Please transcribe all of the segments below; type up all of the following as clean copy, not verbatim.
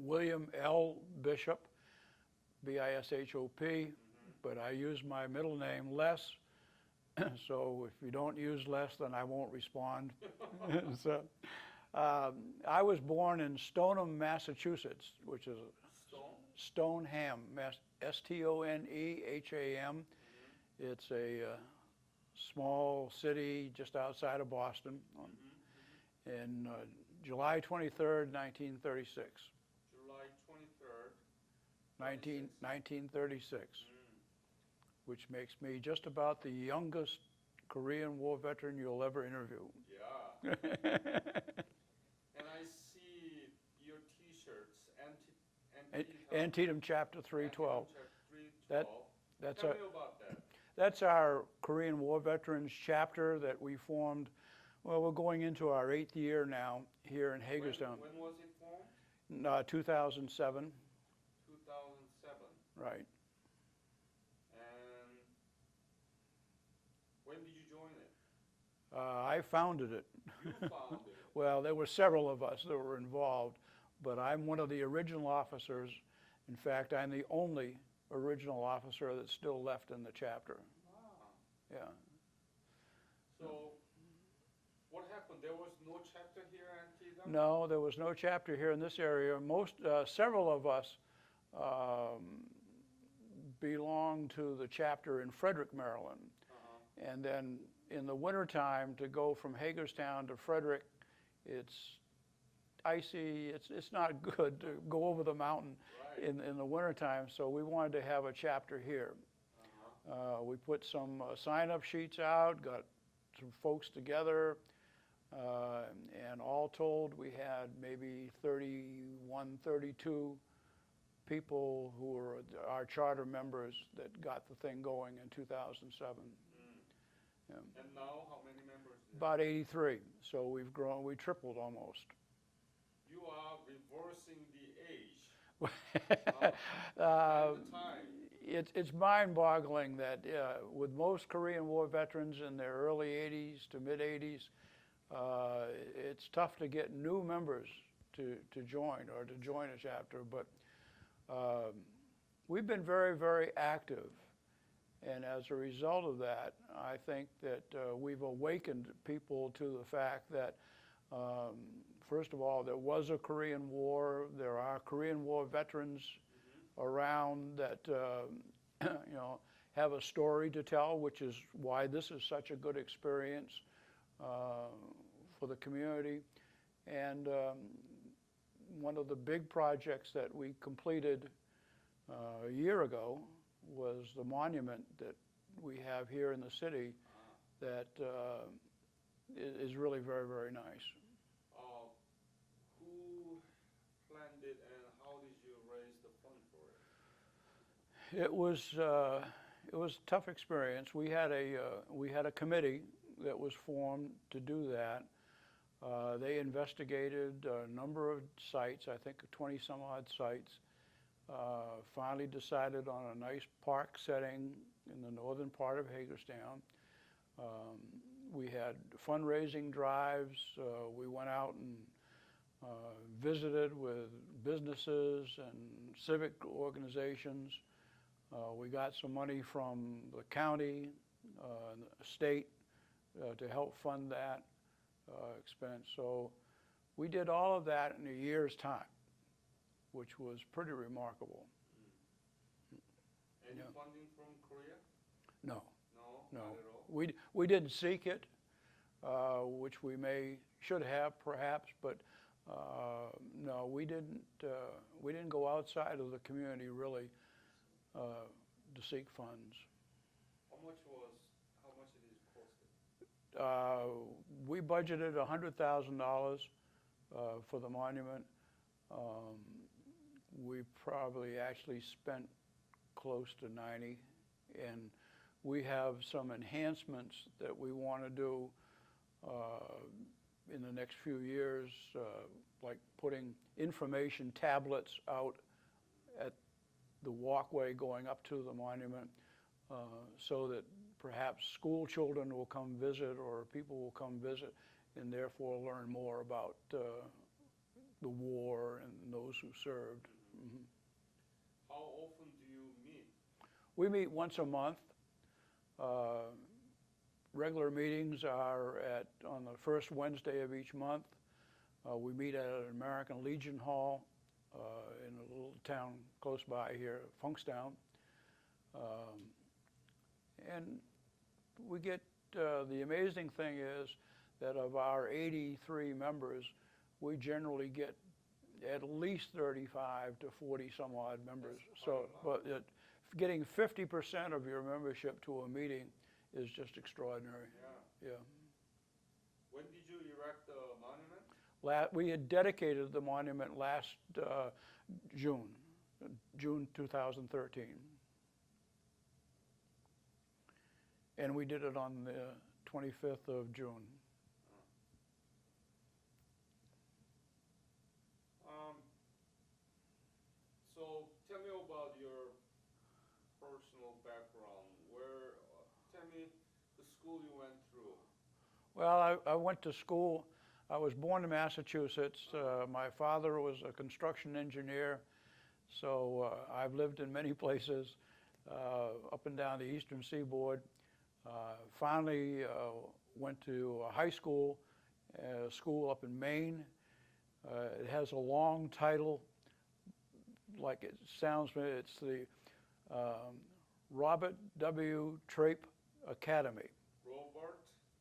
William L. Bishop, B-I-S-H-O-P, but I use my middle name, Les. So if you don't use Les, then I won't respond. So, I was born in Stoneham, Massachusetts, which is Stoneham, S-T-O-N-E-H-A-M. It's a small city just outside of Boston in July 23rd, 1936. July 23rd, 1936, which makes me just about the youngest Korean War veteran you'll ever interview. Yeah. And I see your T-shirts, Antietam Chapter 312. That's Tell our, me about that. that's our Korean War Veterans chapter that we formed. Well, we're going into our 8th year now here in Hagerstown. When was it formed? 2007. 2007. Right. And when did you join it? I founded it. You founded it. Well, there were several of us that were involved, but I'm one of the original officers. In fact, I'm the only original officer that's still left in the chapter. Wow. Yeah. So, what happened? There was no chapter here in Antietam? No, there was no chapter here in this area. Several of us belong to the chapter in Frederick, Maryland. And then in the wintertime, to go from Hagerstown to Frederick, it's icy, it's not good to go over the mountain in the wintertime, so we wanted to have a chapter here. We put some sign-up sheets out, got some folks together, and all told, we had maybe 31, 32 people who were our charter members that got the thing going in 2007. Yeah. And now, how many members? About 83, so we've grown, we tripled almost. You are reversing the age. And the time. It's mind-boggling that with most Korean War veterans in their early 80s to mid-80s, it's tough to get new members to join or to join a chapter, but we've been very, very active. And as a result of that, I think that we've awakened people to the fact that, first of all, there was a Korean War. There are Korean War veterans around that you know, have a story to tell, which is why this is such a good experience for the community. And one of the big projects that we completed a year ago was the monument that we have here in the city that is really very, very nice. Who planned it and how did you raise the fund for it? It was a tough experience. We had a committee that was formed to do that. They investigated a number of sites, I think 20 some odd sites. Finally decided on a nice park setting in the northern part of Hagerstown. We had fundraising drives. We went out and visited with businesses and civic organizations. We got some money from the county, the state, to help fund that expense. So we did all of that in a year's time, which was pretty remarkable. Any funding from Korea? No. No, No. not at all? We didn't seek it, which we should have perhaps, but no, we didn't go outside of the community really to seek funds. How much it is costed? We budgeted $100,000 for the monument. We probably actually spent close to 90, and we have some enhancements that we want to do in the next few years, like putting information tablets out at the walkway going up to the monument, so that perhaps school children will come visit or people will come visit and therefore learn more about the war and those who served. Mhm. How often do you meet? We meet once a month. Regular meetings are on the first Wednesday of each month. We meet at an American Legion Hall in a little town close by here, Funkstown. And we get, the amazing thing is that of our 83 members, we generally get at least 35 to 40 some odd members. So, but getting 50% of your membership to a meeting is just extraordinary. Yeah. Yeah. When did you erect the monument? We had dedicated the monument last June 2013. And we did it on the 25th of June. So tell me about your personal background. Tell me the school you went through. Well, I went to school. I was born in Massachusetts. My father was a construction engineer, so I've lived in many places up and down the eastern seaboard. Finally went to a high school, school up in Maine. It has a long title, like it sounds, it's the Robert W. Traip Academy.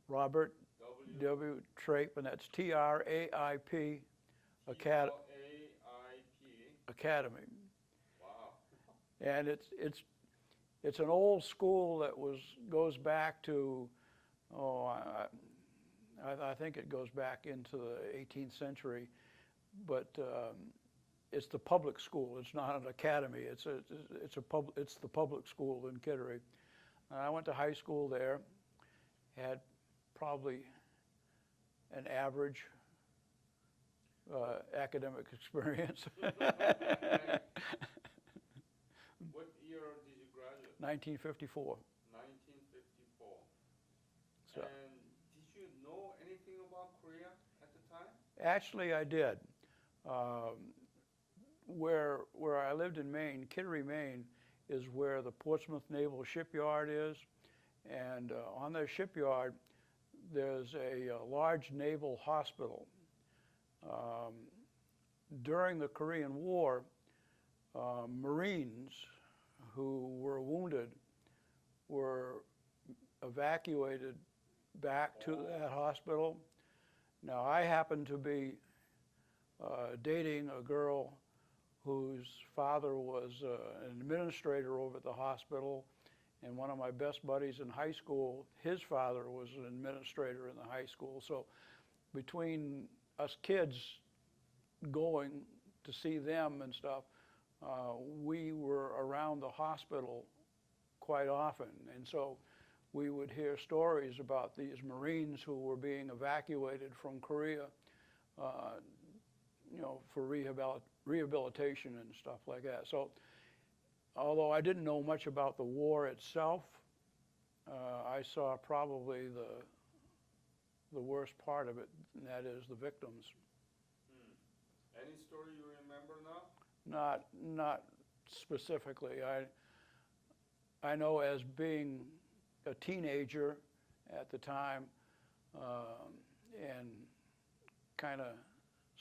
Robert W. Traip, and that's T-R-A-I-P Academy. Wow. And it's an old school that goes back to, I think it goes back into the 18th century, but it's the public school. It's not an academy. It's the public school in Kittery. And I went to high school there. Had probably an average academic experience. What year did you graduate? 1954. 1954. So, and did you know anything about Korea at the time? actually, I did. Where I lived in Maine, Kittery, Maine, is where the Portsmouth Naval Shipyard is. And on their shipyard, there's a large naval hospital. During the Korean War, Marines who were wounded were evacuated back to that hospital. Now, I happened to be dating a girl whose father was an administrator over at the hospital, and one of my best buddies in high school, his father was an administrator in the high school. So between us kids going to see them and stuff, we were around the hospital quite often. And so we would hear stories about these Marines who were being evacuated from Korea, for rehabilitation and stuff like that. So although I didn't know much about the war itself, I saw probably the worst part of it, and that is the victims. Any story you remember now? Not specifically. I know as being a teenager at the time, and kind of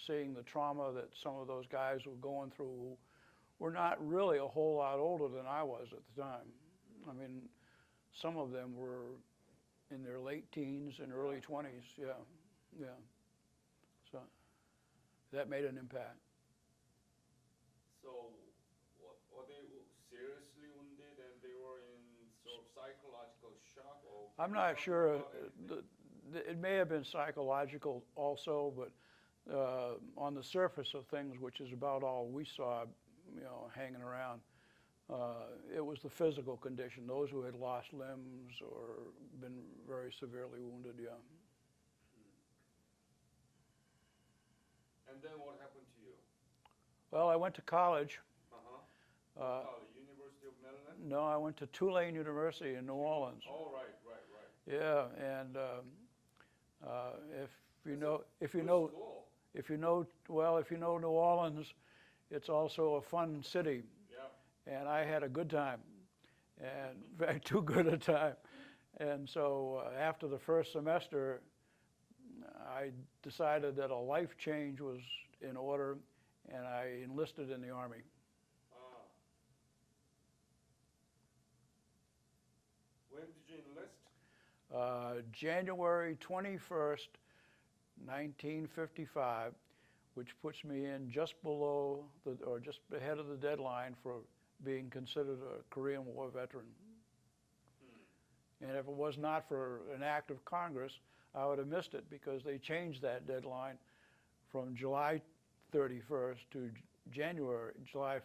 seeing the trauma that some of those guys were going through who were not really a whole lot older than I was at the time. I mean, some of them were in their late teens and early 20s, yeah. So that made an impact. So were they seriously wounded and they were in sort of psychological shock? Or I'm not sure. It may have been psychological also, but on the surface of things, which is about all we saw, hanging around, it was the physical condition. Those who had lost limbs or been very severely wounded, yeah. And then what happened to you? Well, I went to college. College, University of Maryland? No, I went to Tulane University in New Orleans. Oh, right. Yeah, and if you know, School. if you know, well, if you know New Orleans, it's also a fun city. Yeah. And I had a good time, and in fact, too good a time. And so after the first semester, I decided that a life change was in order, and I enlisted in the Army. Ah. When did you enlist? January 21st, 1955, which puts me in just below or just ahead of the deadline for being considered a Korean War veteran. And if it was not for an act of Congress, I would have missed it, because they changed that deadline from July 31st to July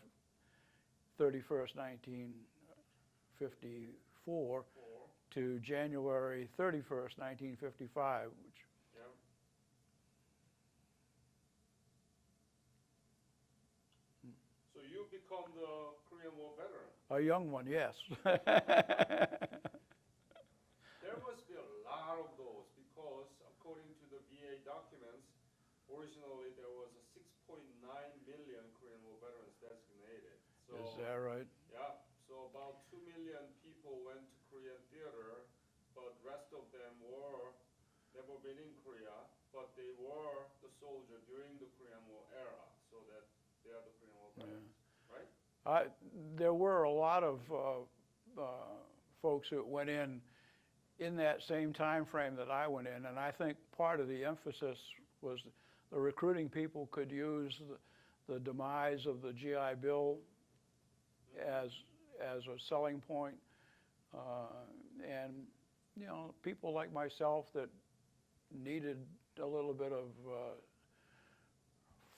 31st, 1954 to January 31st, 1955, which Yeah. So you become the Korean War veteran. a young one, yes. There must be a lot of those, because according to the VA documents, originally there was a 6.9 million Korean War veterans designated. So Is that right? yeah, so about 2 million people went to Korean theater, but rest of them were never been in Korea, but they were the soldier during the Korean War era, so that they are the Korean War veterans, right? There were a lot of folks that went in that same time frame that I went in, and I think part of the emphasis was the recruiting people could use the demise of the GI Bill as a selling point, and you know, people like myself that needed a little bit of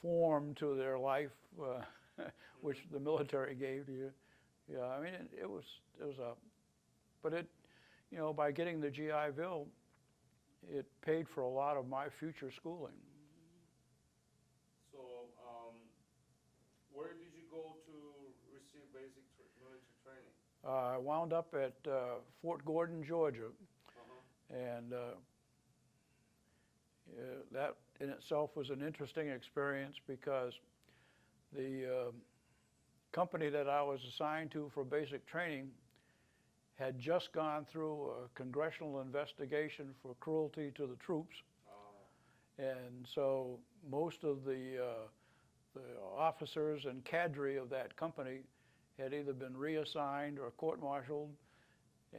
form to their life, which the military gave to you. Yeah, I mean, it was but it, you know, by getting the GI Bill, it paid for a lot of my future schooling. So where did you go to receive basic military training? I wound up at Fort Gordon, Georgia, and that in itself was an interesting experience, because the company that I was assigned to for basic training had just gone through a congressional investigation for cruelty to the troops. And so most of the officers and cadre of that company had either been reassigned or court-martialed.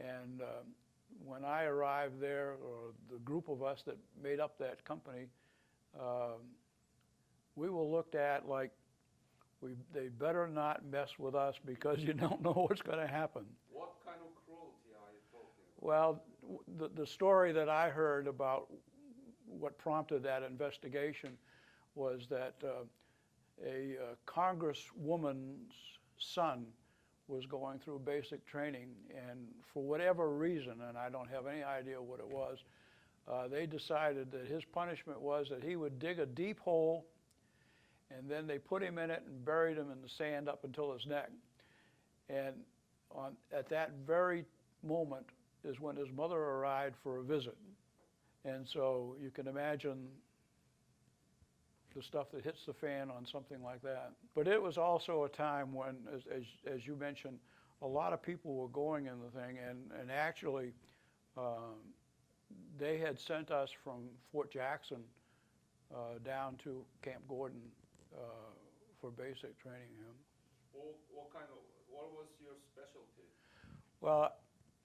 And when I arrived there, or the group of us that made up that company, we were looked at like they better not mess with us, because you don't know what's going to happen. What kind of cruelty are you talking about? Well, the story that I heard about what prompted that investigation was that a congresswoman's son was going through basic training, and for whatever reason, and I don't have any idea what it was, they decided that his punishment was that he would dig a deep hole, and then they put him in it and buried him in the sand up until his neck. And at that very moment is when his mother arrived for a visit. And so you can imagine the stuff that hits the fan on something like that. But it was also a time when, as you mentioned, a lot of people were going in the thing, and actually they had sent us from Fort Jackson down to Camp Gordon for basic training. What was your specialty? Well,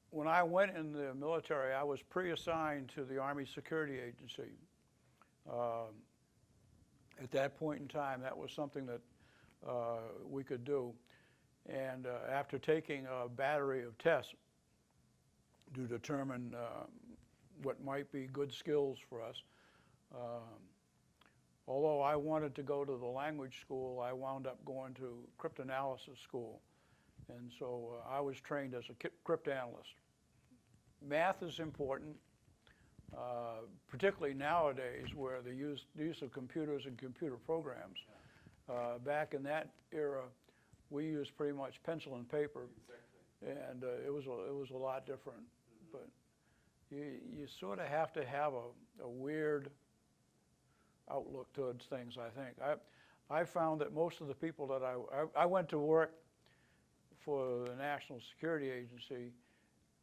when I went in the military, I was pre-assigned to the Army Security Agency. At that point in time, that was something that we could do. And after taking a battery of tests to determine what might be good skills for us, although I wanted to go to the language school, I wound up going to cryptanalysis school. And so I was trained as a cryptanalyst. Math is important, particularly nowadays, where the use of computers and computer programs. Back in that era, we used pretty much pencil and paper, and it was a lot different. But you sort of have to have a weird outlook towards things, I think. I found that most of the people that I went to work for the National Security Agency,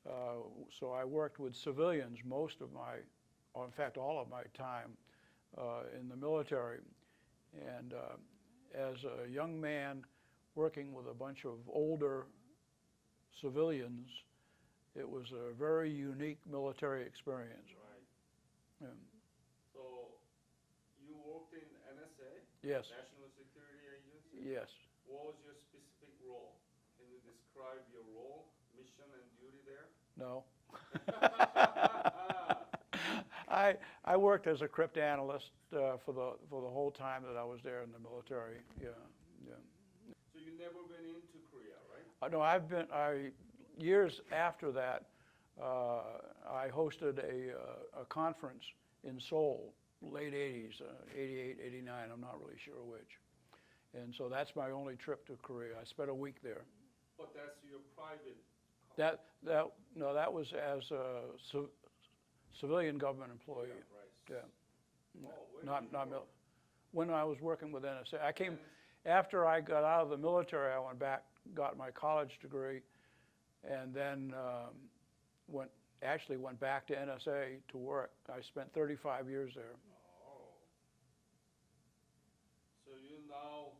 so I worked with civilians most of my, or in fact all of my time in the military. And as a young man working with a bunch of older civilians, it was a very unique military experience. Right. Yeah. So you worked in NSA? Yes, National Security Agency? yes. What was your specific role? Can you describe your role, mission, and duty there? No. I worked as a cryptanalyst for the whole time that I was there in the military. Yeah, yeah. So you never been into Korea, right? No, years after that, I hosted a conference in Seoul, late 80s, 88, 89, I'm not really sure which. And so that's my only trip to Korea. I spent a week there. But that's your private. No, that was as a civilian government employee. Yeah, right. Yeah. Oh, where Not, did you not go? mil- when I was working with NSA. I came, after I got out of the military, I went back, got my college degree, and then actually went back to NSA to work. I spent 35 years there. Oh. So you now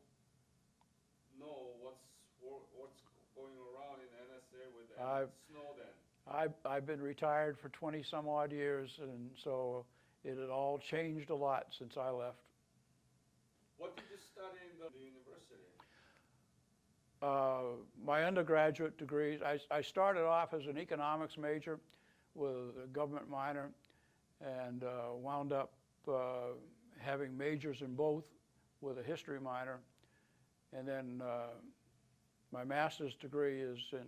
know what's going around in NSA with Snowden. I've been retired for 20 some odd years, and so it had all changed a lot since I left. What did you study in the university? My undergraduate degrees, I started off as an economics major with a government minor, and wound up having majors in both with a history minor. And then my master's degree is in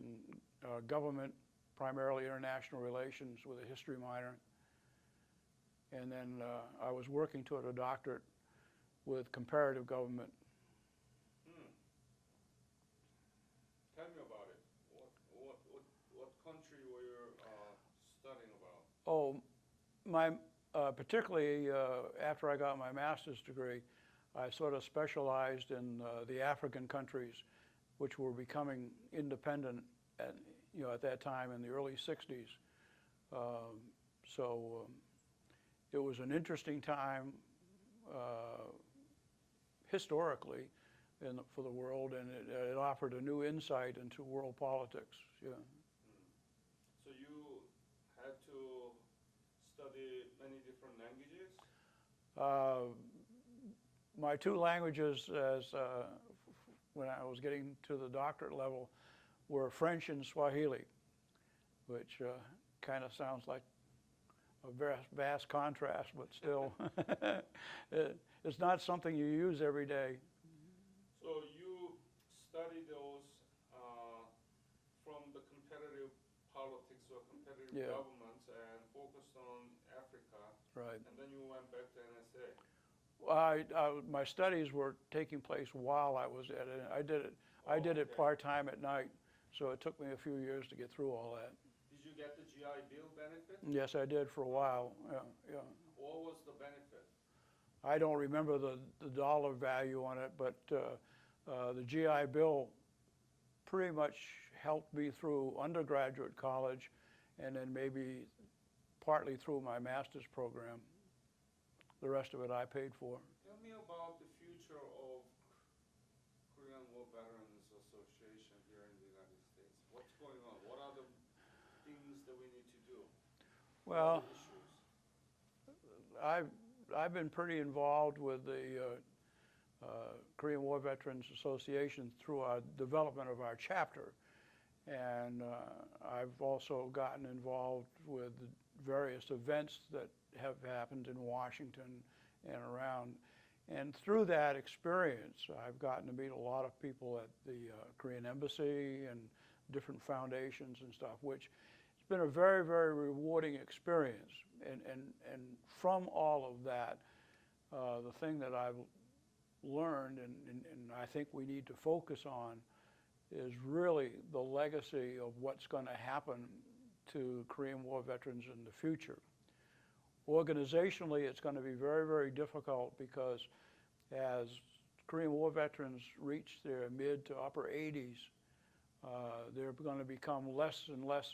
government, primarily international relations, with a history minor. And then I was working toward a doctorate with comparative government. Tell me about it. What country were you studying about? Oh, particularly after I got my master's degree, I sort of specialized in the African countries, which were becoming independent at that time in the early 60s. It was an interesting time historically for the world, and it offered a new insight into world politics. Yeah. So you had to study many different languages? My two languages, when I was getting to the doctorate level, were French and Swahili, which kind of sounds like a vast contrast, but still, it's not something you use every day. So you study those from the competitive politics or competitive governments and focused on Africa. Right. And then you went back to NSA. My studies were taking place while I was at it. I did it part-time at night, so it took me a few years to get through all that. Did you get the GI Bill benefit? Yes, I did for a while. Yeah, yeah. What was the benefit? I don't remember the dollar value on it, but the GI Bill pretty much helped me through undergraduate college, and then maybe partly through my master's program. The rest of it I paid for. Tell me about the future of Korean War Veterans Association here in the United States. What's going on? What are the things that we need to do? Well, What are the issues? I've been pretty involved with the Korean War Veterans Association through our development of our chapter, and I've also gotten involved with various events that have happened in Washington and around. And through that experience, I've gotten to meet a lot of people at the Korean Embassy and different foundations and stuff, which it's been a very, very rewarding experience. And from all of that, the thing that I've learned and I think we need to focus on is really the legacy of what's going to happen to Korean War veterans in the future. Organizationally, it's going to be very, very difficult because as Korean War veterans reach their mid to upper 80s, they're going to become less and less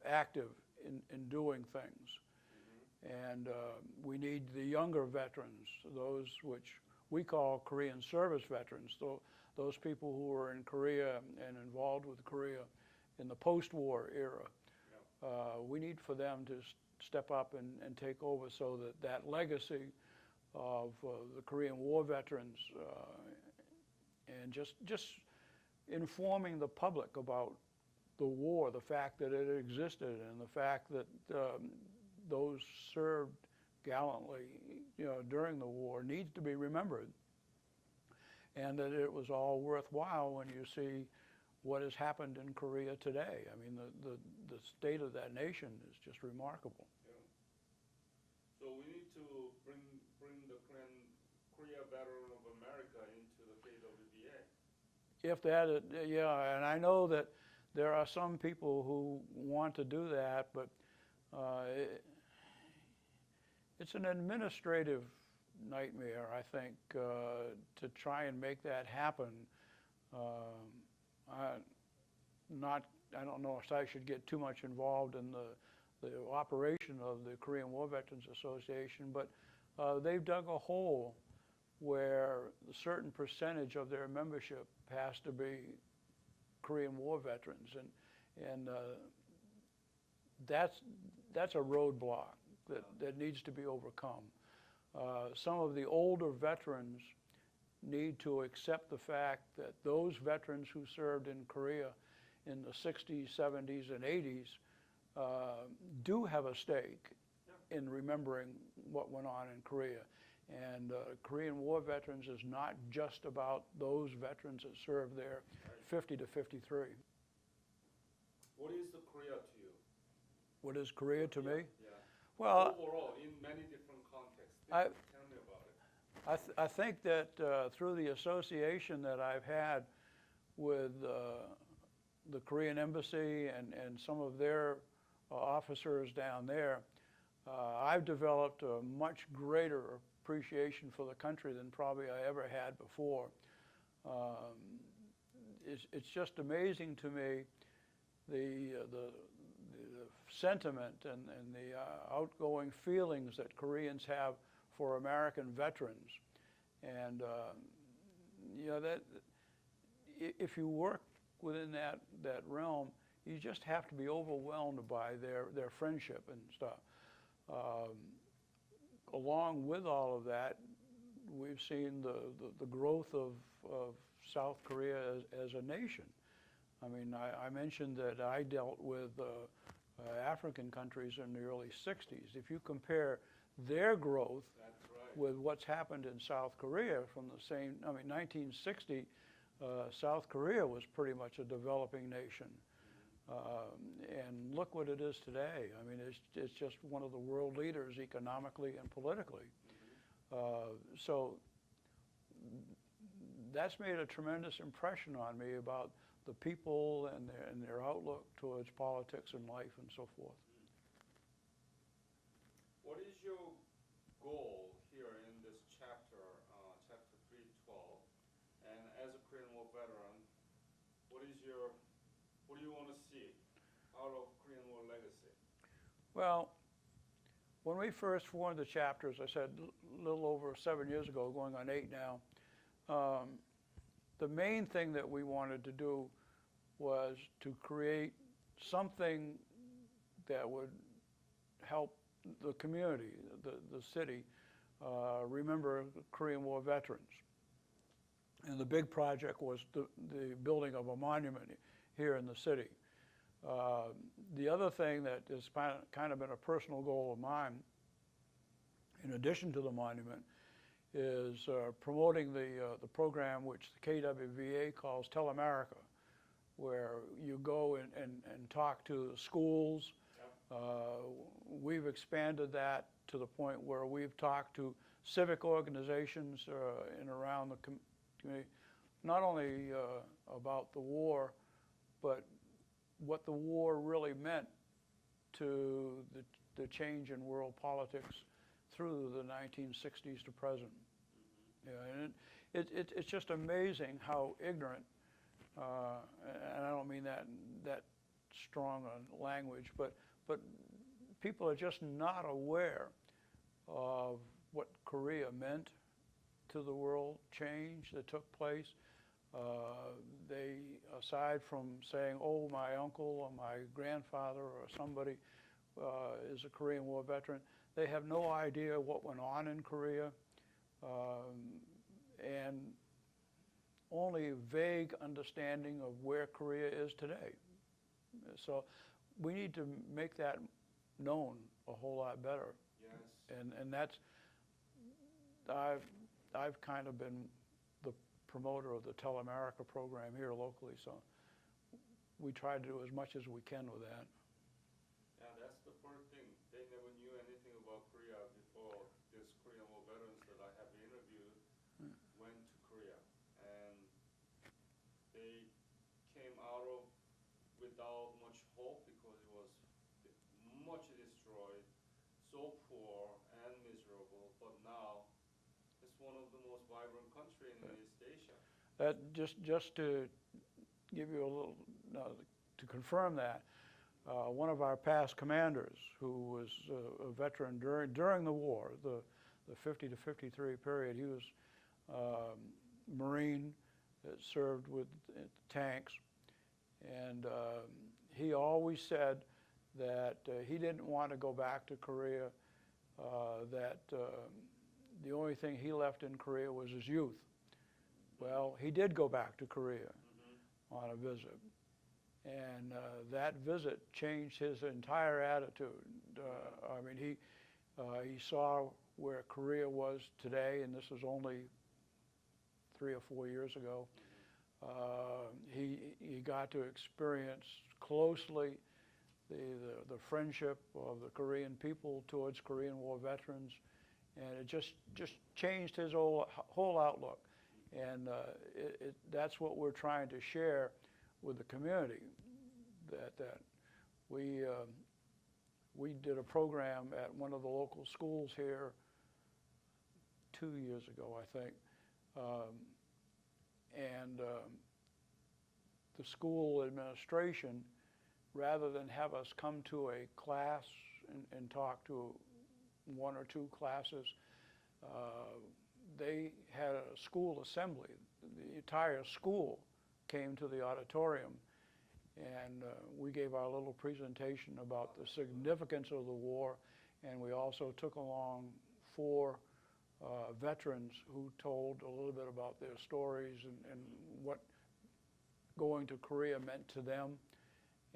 active in doing things. And we need the younger veterans, those which we call Korean service veterans, those people who were in Korea and involved with Korea in the post-war era. We need for them to step up and take over so that that legacy of the Korean War veterans and just informing the public about the war, the fact that it existed, and the fact that those served gallantly, during the war needs to be remembered, and that it was all worthwhile when you see what has happened in Korea today. I mean, the state of that nation is just remarkable. Yeah. So we need to bring the Korea Veteran of America into the KWVA. If that, yeah, and I know that there are some people who want to do that, but it's an administrative nightmare, I think, to try and make that happen. I don't know if I should get too much involved in the operation of the Korean War Veterans Association, but they've dug a hole where a certain percentage of their membership has to be Korean War veterans, and that's a roadblock that needs to be overcome. Some of the older veterans need to accept the fact that those veterans who served in Korea in the 60s, 70s, and 80s do have a stake in remembering what went on in Korea. And Korean War veterans is not just about those veterans that served there 50 to 53. What is the Korea to you? What is Korea to me? Yeah. Well, overall, in many different contexts. I- Tell me about it. I think that through the association that I've had with the Korean Embassy and some of their officers down there, I've developed a much greater appreciation for the country than probably I ever had before. It's just amazing to me the sentiment and the outgoing feelings that Koreans have for American veterans. And that if you work within that realm, you just have to be overwhelmed by their friendship and stuff. Along with all of that, we've seen the growth of South Korea as a nation. I mean, I mentioned that I dealt with African countries in the early 60s. If you compare their growth with what's happened in South Korea from the same, 1960, South Korea was pretty much a developing nation. And look what it is today. I mean, it's just one of the world leaders economically and politically. So that's made a tremendous impression on me about the people and their outlook towards politics and life and so forth. What is your goal here in this chapter, chapter 312? And as a Korean War veteran, what do you want to see out of Korean War legacy? Well, when we first formed the chapter, as I said, a little over 7 years ago, going on 8 now, the main thing that we wanted to do was to create something that would help the community, the city, remember Korean War veterans. And the big project was the building of a monument here in the city. The other thing that has kind of been a personal goal of mine, in addition to the monument, is promoting the program which the KWVA calls Tell America, where you go and talk to schools. We've expanded that to the point where we've talked to civic organizations in around the community, not only about the war, but what the war really meant to the the change in world politics through the 1960s to present. Yeah, and it's just amazing how ignorant, and I don't mean that strong on language, but people are just not aware of what Korea meant to the world change that took place. They, aside from saying, oh, my uncle or my grandfather or somebody is a Korean War veteran, they have no idea what went on in Korea, and only a vague understanding of where Korea is today. So we need to make that known a whole lot better. Yes. And that's, I've kind of been the promoter of the Tell America program here locally, so we try to do as much as we can with that. Yeah, that's the first thing. They never knew anything about Korea before this Korean War veterans that I have interviewed went to Korea. And they came out of without much hope because it was much destroyed, so poor and miserable. But now it's one of the most vibrant countries in East Asia. That just to give you a little, to confirm that, one of our past commanders who was a veteran during the war, the 50 to 53 period, he was Marine that served with tanks, and he always said that he didn't want to go back to Korea, that the only thing he left in Korea was his youth. Well, he did go back to Korea on a visit, and that visit changed his entire attitude. I mean, he saw where Korea was today, and this was only 3 or 4 years ago. He got to experience closely the friendship of the Korean people towards Korean War veterans, and it just changed his whole outlook. And that's what we're trying to share with the community. That we did a program at one of the local schools here 2 years ago, I think, and the school administration, rather than have us come to a class and talk to 1 or 2 classes, they had a school assembly. The entire school came to the auditorium, and we gave our little presentation about the significance of the war, and we also took along 4 veterans who told a little bit about their stories and what going to Korea meant to them.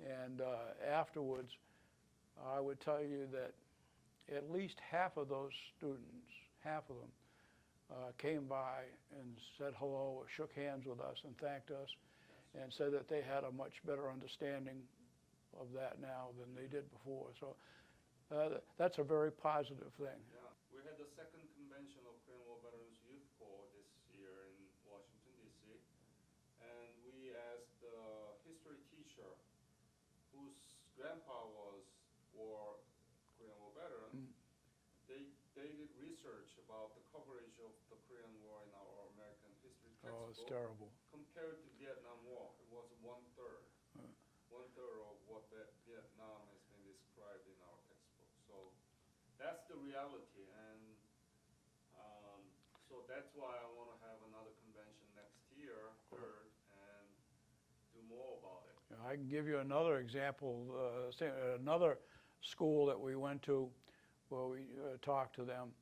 And afterwards, I would tell you that at least half of those students, half of them, came by and said hello or shook hands with us and thanked us and said that they had a much better understanding of that now than they did before. So that's a very positive thing. Yeah, we had the second convention of Korean War Veterans Youth Corps this year in Washington, D.C. And we asked the history teacher whose grandpa was Korean War veteran. They did research about the coverage of the Korean War in our American history textbook. Oh, it's terrible. Compared to Vietnam War, it was 1/3. 1/3 of what Vietnam has been described in our textbook. So that's the reality, and so that's why I want to have another convention next year, 3rd, and do more about it. I can give you another example. Another school that we went to, where we talked to them.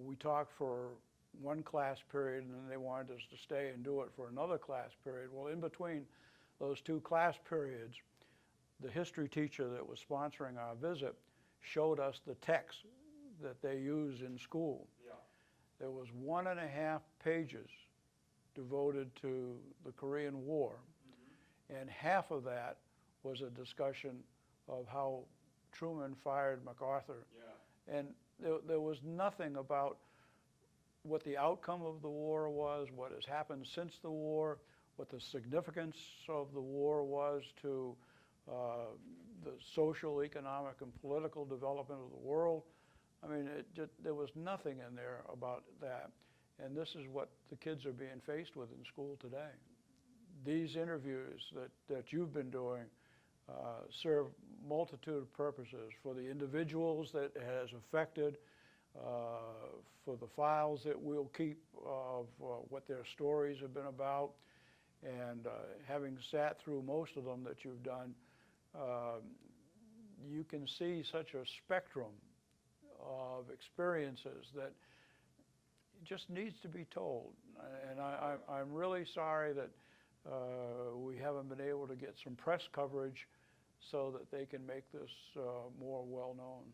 We talked for 1 class period, and then they wanted us to stay and do it for another class period. Well, in between those 2 class periods, the history teacher that was sponsoring our visit showed us the text that they use in school. Yeah. There was 1.5 pages devoted to the Korean War, and half of that was a discussion of how Truman fired MacArthur. Yeah. And there was nothing about what the outcome of the war was, what has happened since the war, what the significance of the war was to the social, economic, and political development of the world. I mean, there was nothing in there about that. And this is what the kids are being faced with in school today. These interviews that you've been doing serve multitude of purposes for the individuals that it has affected, for the files that we'll keep of what their stories have been about. And having sat through most of them that you've done, you can see such a spectrum of experiences that just needs to be told. And I'm really sorry that we haven't been able to get some press coverage so that they can make this more well known.